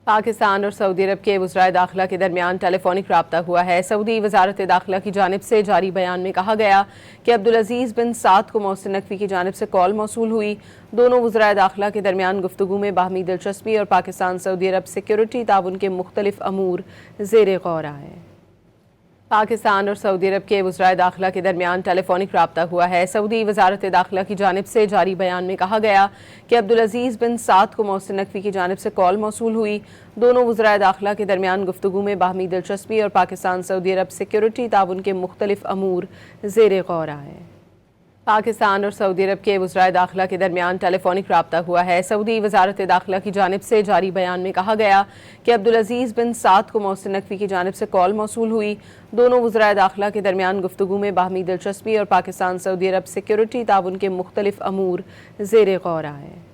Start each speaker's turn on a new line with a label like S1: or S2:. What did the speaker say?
S1: پاکستان اور سعودی عرب کے وزرائے داخلہ کے درمیان ٹیلی فونک رابطہ ہوا ہے۔ سعودی وزارت داخلہ کی جانب سے جاری بیان میں کہا گیا کہ عبدالعزیز بن سعد کو محسن نقوی کی جانب سے کال موصول ہوئی۔ دونوں وزرائے داخلہ کے درمیان گفتگو میں باہمی دلچسپی اور پاکستان سعودی عرب سیکیورٹی تعاون کے مختلف امور زیر غور آئے۔ پاکستان اور سعودی عرب کے وزرائے داخلہ کے درمیان ٹیلی فونک رابطہ ہوا ہے۔ سعودی وزارت داخلہ کی جانب سے جاری بیان میں کہا گیا کہ عبدالعزیز بن سعد کو محسن نقوی کی جانب سے کال موصول ہوئی۔ دونوں وزرائے داخلہ کے درمیان گفتگو میں باہمی دلچسپی اور پاکستان سعودی عرب سیکیورٹی تعاون کے مختلف امور زیر غور آئے۔ پاکستان اور سعودی عرب کے وزرائے داخلہ کے درمیان ٹیلی فونک رابطہ ہوا ہے۔ سعودی وزارت داخلہ کی جانب سے جاری بیان میں کہا گیا کہ عبدالعزیز بن سعد کو محسن نقوی کی جانب سے کال موصول ہوئی۔ دونوں وزرائے داخلہ کے درمیان گفتگو میں باہمی دلچسپی اور پاکستان سعودی عرب سیکیورٹی تعاون کے مختلف امور زیر غور آئے۔